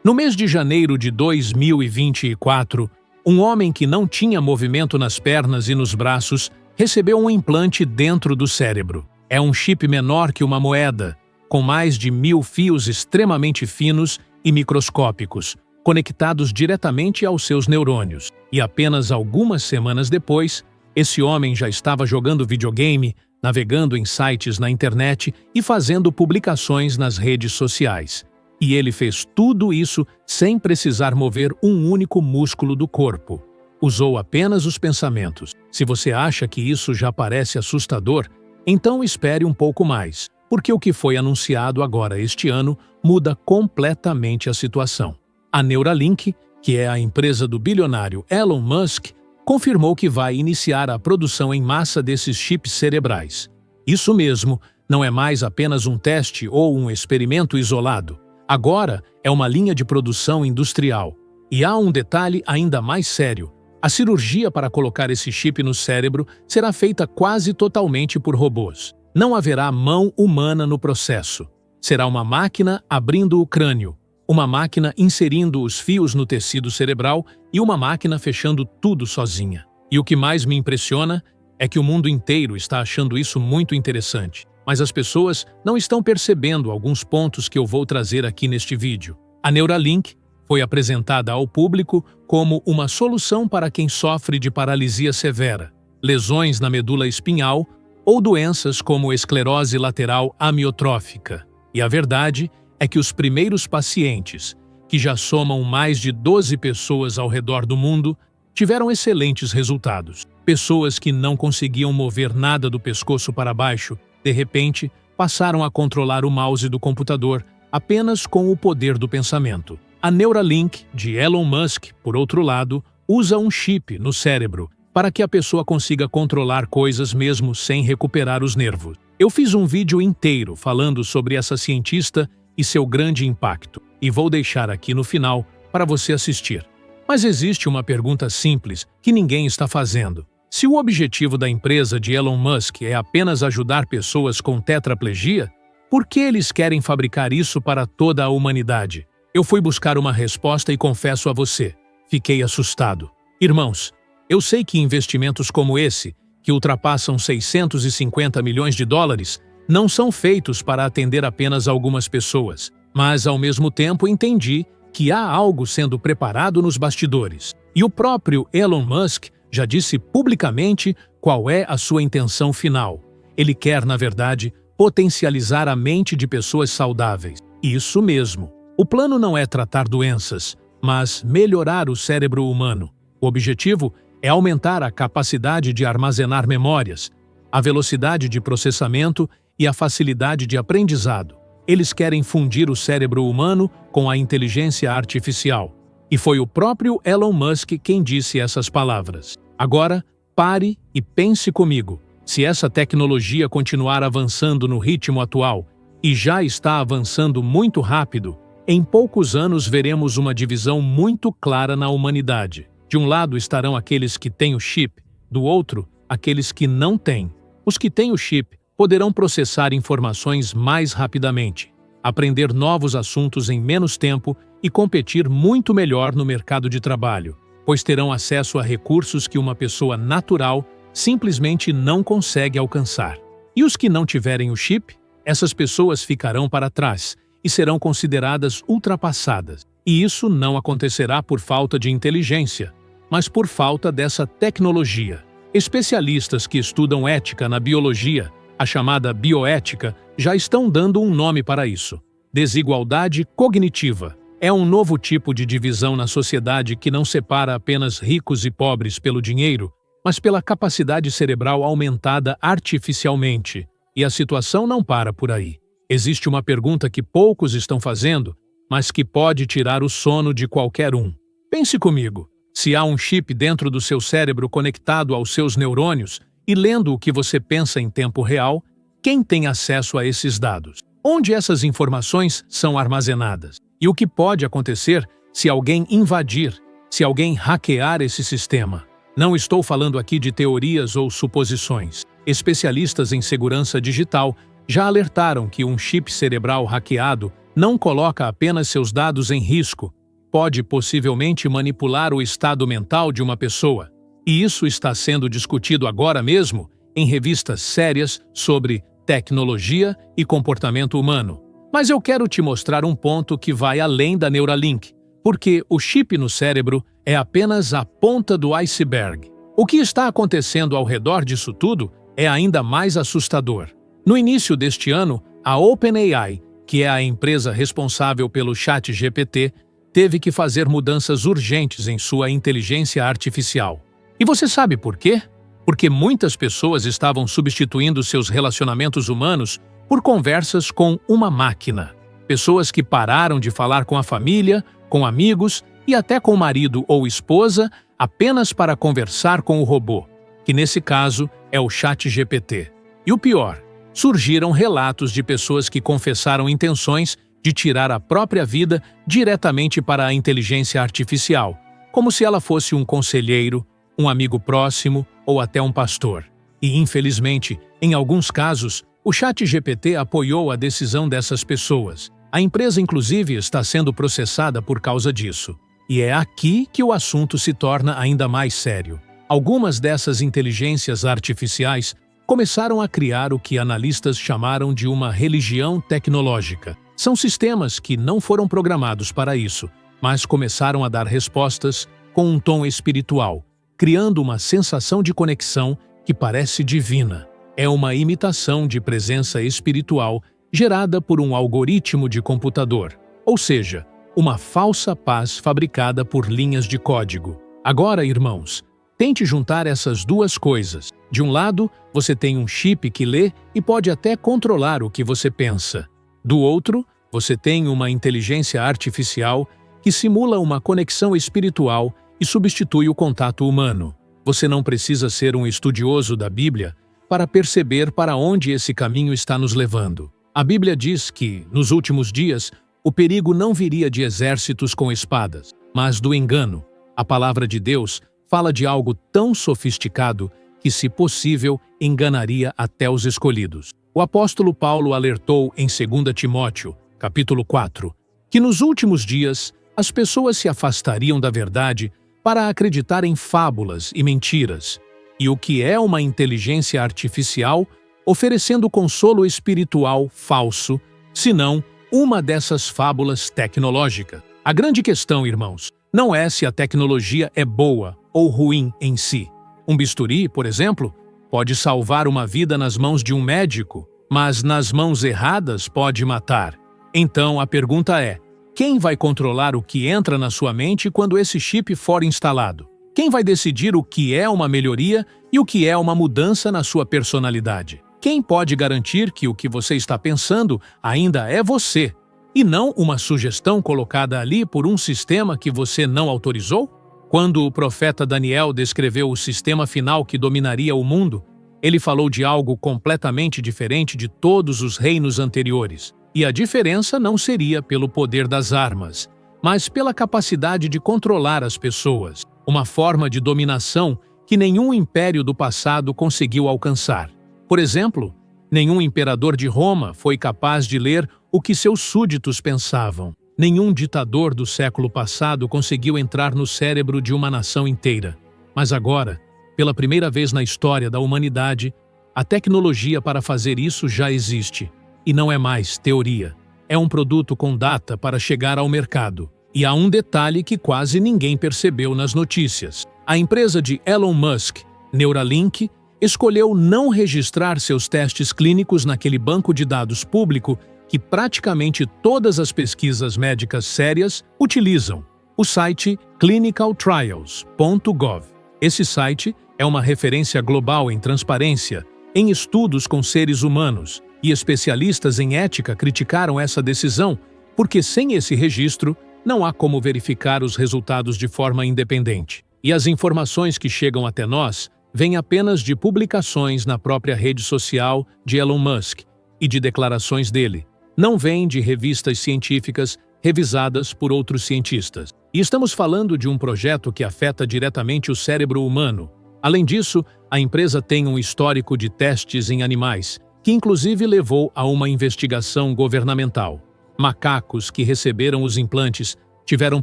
No mês de janeiro de 2024, um homem que não tinha movimento nas pernas e nos braços recebeu um implante dentro do cérebro. É um chip menor que uma moeda, com mais de 1000 fios extremamente finos e microscópicos, conectados diretamente aos seus neurônios. E apenas algumas semanas depois, esse homem já estava jogando videogame, navegando em sites na internet e fazendo publicações nas redes sociais. E ele fez tudo isso sem precisar mover um único músculo do corpo. Usou apenas os pensamentos. Se você acha que isso já parece assustador, então espere um pouco mais, porque o que foi anunciado agora este ano muda completamente a situação. A Neuralink, que é a empresa do bilionário Elon Musk, confirmou que vai iniciar a produção em massa desses chips cerebrais. Isso mesmo, não é mais apenas um teste ou um experimento isolado. Agora é uma linha de produção industrial. E há um detalhe ainda mais sério. A cirurgia para colocar esse chip no cérebro será feita quase totalmente por robôs. Não haverá mão humana no processo. Será uma máquina abrindo o crânio, uma máquina inserindo os fios no tecido cerebral e uma máquina fechando tudo sozinha. E o que mais me impressiona é que o mundo inteiro está achando isso muito interessante. Mas as pessoas não estão percebendo alguns pontos que eu vou trazer aqui neste vídeo. A Neuralink foi apresentada ao público como uma solução para quem sofre de paralisia severa, lesões na medula espinhal ou doenças como esclerose lateral amiotrófica. E a verdade é que os primeiros pacientes, que já somam mais de 12 pessoas ao redor do mundo, tiveram excelentes resultados. Pessoas que não conseguiam mover nada do pescoço para baixo, de repente, passaram a controlar o mouse do computador apenas com o poder do pensamento. A Neuralink, de Elon Musk, por outro lado, usa um chip no cérebro para que a pessoa consiga controlar coisas mesmo sem recuperar os nervos. Eu fiz um vídeo inteiro falando sobre essa cientista e seu grande impacto, e vou deixar aqui no final para você assistir. Mas existe uma pergunta simples que ninguém está fazendo. Se o objetivo da empresa de Elon Musk é apenas ajudar pessoas com tetraplegia, por que eles querem fabricar isso para toda a humanidade? Eu fui buscar uma resposta e confesso a você, fiquei assustado. Irmãos, eu sei que investimentos como esse, que ultrapassam 650 milhões de dólares, não são feitos para atender apenas algumas pessoas, mas ao mesmo tempo entendi que há algo sendo preparado nos bastidores. E o próprio Elon Musk já disse publicamente qual é a sua intenção final. Ele quer, na verdade, potencializar a mente de pessoas saudáveis. Isso mesmo. O plano não é tratar doenças, mas melhorar o cérebro humano. O objetivo é aumentar a capacidade de armazenar memórias, a velocidade de processamento e a facilidade de aprendizado. Eles querem fundir o cérebro humano com a inteligência artificial. E foi o próprio Elon Musk quem disse essas palavras. Agora, pare e pense comigo. Se essa tecnologia continuar avançando no ritmo atual, e já está avançando muito rápido, em poucos anos veremos uma divisão muito clara na humanidade. De um lado estarão aqueles que têm o chip, do outro, aqueles que não têm. Os que têm o chip poderão processar informações mais rapidamente, aprender novos assuntos em menos tempo e competir muito melhor no mercado de trabalho, pois terão acesso a recursos que uma pessoa natural simplesmente não consegue alcançar. E os que não tiverem o chip, essas pessoas ficarão para trás e serão consideradas ultrapassadas. E isso não acontecerá por falta de inteligência, mas por falta dessa tecnologia. Especialistas que estudam ética na biologia, a chamada bioética, já estão dando um nome para isso: desigualdade cognitiva. É um novo tipo de divisão na sociedade que não separa apenas ricos e pobres pelo dinheiro, mas pela capacidade cerebral aumentada artificialmente. E a situação não para por aí. Existe uma pergunta que poucos estão fazendo, mas que pode tirar o sono de qualquer um. Pense comigo. Se há um chip dentro do seu cérebro conectado aos seus neurônios e lendo o que você pensa em tempo real, quem tem acesso a esses dados? Onde essas informações são armazenadas? E o que pode acontecer se alguém invadir, se alguém hackear esse sistema? Não estou falando aqui de teorias ou suposições. Especialistas em segurança digital já alertaram que um chip cerebral hackeado não coloca apenas seus dados em risco, pode possivelmente manipular o estado mental de uma pessoa. E isso está sendo discutido agora mesmo em revistas sérias sobre tecnologia e comportamento humano. Mas eu quero te mostrar um ponto que vai além da Neuralink, porque o chip no cérebro é apenas a ponta do iceberg. O que está acontecendo ao redor disso tudo é ainda mais assustador. No início deste ano, a OpenAI, que é a empresa responsável pelo ChatGPT, teve que fazer mudanças urgentes em sua inteligência artificial. E você sabe por quê? Porque muitas pessoas estavam substituindo seus relacionamentos humanos por conversas com uma máquina. Pessoas que pararam de falar com a família, com amigos e até com o marido ou esposa apenas para conversar com o robô, que nesse caso é o ChatGPT. E o pior, surgiram relatos de pessoas que confessaram intenções de tirar a própria vida diretamente para a inteligência artificial, como se ela fosse um conselheiro, um amigo próximo ou até um pastor. E, infelizmente, em alguns casos, o ChatGPT apoiou a decisão dessas pessoas. A empresa, inclusive, está sendo processada por causa disso. E é aqui que o assunto se torna ainda mais sério. Algumas dessas inteligências artificiais começaram a criar o que analistas chamaram de uma religião tecnológica. São sistemas que não foram programados para isso, mas começaram a dar respostas com um tom espiritual, criando uma sensação de conexão que parece divina. É uma imitação de presença espiritual gerada por um algoritmo de computador, ou seja, uma falsa paz fabricada por linhas de código. Agora, irmãos, tente juntar essas duas coisas. De um lado, você tem um chip que lê e pode até controlar o que você pensa. Do outro, você tem uma inteligência artificial que simula uma conexão espiritual e substitui o contato humano. Você não precisa ser um estudioso da Bíblia para perceber para onde esse caminho está nos levando. A Bíblia diz que, nos últimos dias, o perigo não viria de exércitos com espadas, mas do engano. A palavra de Deus fala de algo tão sofisticado que, se possível, enganaria até os escolhidos. O apóstolo Paulo alertou em 2 Timóteo, capítulo 4, que nos últimos dias as pessoas se afastariam da verdade para acreditar em fábulas e mentiras. E o que é uma inteligência artificial oferecendo consolo espiritual falso, senão uma dessas fábulas tecnológicas? A grande questão, irmãos, não é se a tecnologia é boa ou ruim em si. Um bisturi, por exemplo, pode salvar uma vida nas mãos de um médico, mas nas mãos erradas pode matar. Então a pergunta é: quem vai controlar o que entra na sua mente quando esse chip for instalado? Quem vai decidir o que é uma melhoria e o que é uma mudança na sua personalidade? Quem pode garantir que o que você está pensando ainda é você, e não uma sugestão colocada ali por um sistema que você não autorizou? Quando o profeta Daniel descreveu o sistema final que dominaria o mundo, ele falou de algo completamente diferente de todos os reinos anteriores. E a diferença não seria pelo poder das armas, mas pela capacidade de controlar as pessoas, uma forma de dominação que nenhum império do passado conseguiu alcançar. Por exemplo, nenhum imperador de Roma foi capaz de ler o que seus súditos pensavam. Nenhum ditador do século passado conseguiu entrar no cérebro de uma nação inteira. Mas agora, pela primeira vez na história da humanidade, a tecnologia para fazer isso já existe. E não é mais teoria. É um produto com data para chegar ao mercado. E há um detalhe que quase ninguém percebeu nas notícias. A empresa de Elon Musk, Neuralink, escolheu não registrar seus testes clínicos naquele banco de dados público que praticamente todas as pesquisas médicas sérias utilizam, o site clinicaltrials.gov. Esse site é uma referência global em transparência, em estudos com seres humanos, e especialistas em ética criticaram essa decisão porque sem esse registro não há como verificar os resultados de forma independente. E as informações que chegam até nós vêm apenas de publicações na própria rede social de Elon Musk e de declarações dele. Não vêm de revistas científicas revisadas por outros cientistas. E estamos falando de um projeto que afeta diretamente o cérebro humano. Além disso, a empresa tem um histórico de testes em animais, que inclusive levou a uma investigação governamental. Macacos que receberam os implantes tiveram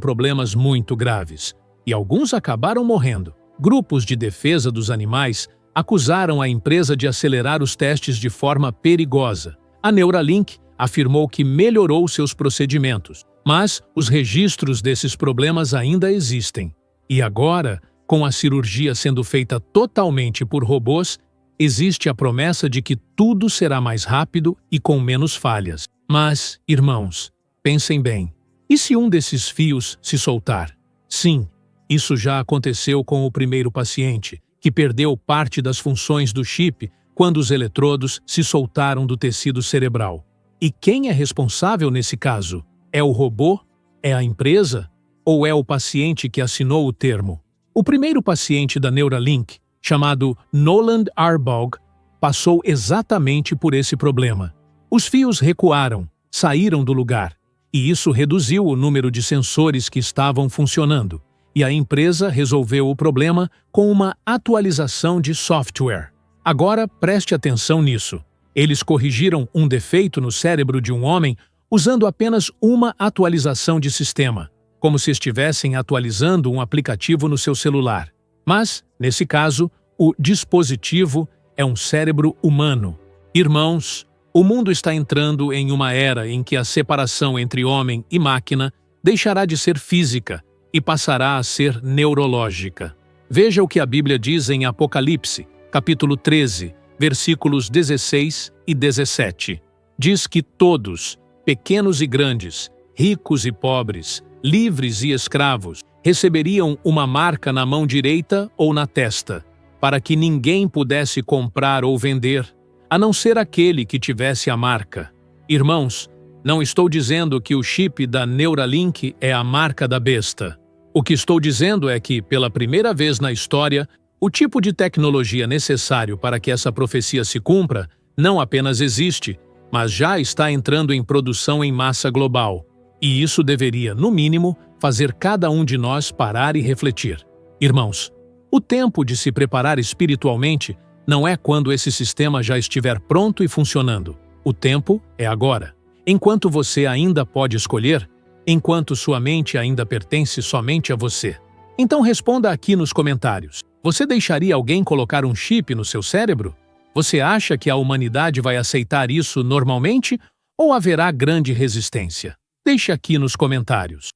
problemas muito graves, e alguns acabaram morrendo. Grupos de defesa dos animais acusaram a empresa de acelerar os testes de forma perigosa. A Neuralink afirmou que melhorou seus procedimentos, mas os registros desses problemas ainda existem. E agora, com a cirurgia sendo feita totalmente por robôs, existe a promessa de que tudo será mais rápido e com menos falhas. Mas, irmãos, pensem bem. E se um desses fios se soltar? Sim, isso já aconteceu com o primeiro paciente, que perdeu parte das funções do chip quando os eletrodos se soltaram do tecido cerebral. E quem é responsável nesse caso? É o robô? É a empresa? Ou é o paciente que assinou o termo? O primeiro paciente da Neuralink, chamado Noland Arbog, passou exatamente por esse problema. Os fios recuaram, saíram do lugar, e isso reduziu o número de sensores que estavam funcionando, e a empresa resolveu o problema com uma atualização de software. Agora preste atenção nisso. Eles corrigiram um defeito no cérebro de um homem usando apenas uma atualização de sistema, como se estivessem atualizando um aplicativo no seu celular. Mas, nesse caso, o dispositivo é um cérebro humano. Irmãos, o mundo está entrando em uma era em que a separação entre homem e máquina deixará de ser física e passará a ser neurológica. Veja o que a Bíblia diz em Apocalipse, capítulo 13, versículos 16 e 17. Diz que todos, pequenos e grandes, ricos e pobres, livres e escravos, receberiam uma marca na mão direita ou na testa, para que ninguém pudesse comprar ou vender, a não ser aquele que tivesse a marca. Irmãos, não estou dizendo que o chip da Neuralink é a marca da besta. O que estou dizendo é que, pela primeira vez na história, o tipo de tecnologia necessário para que essa profecia se cumpra não apenas existe, mas já está entrando em produção em massa global. E isso deveria, no mínimo, fazer cada um de nós parar e refletir. Irmãos, o tempo de se preparar espiritualmente não é quando esse sistema já estiver pronto e funcionando. O tempo é agora. Enquanto você ainda pode escolher, enquanto sua mente ainda pertence somente a você. Então responda aqui nos comentários. Você deixaria alguém colocar um chip no seu cérebro? Você acha que a humanidade vai aceitar isso normalmente ou haverá grande resistência? Deixe aqui nos comentários.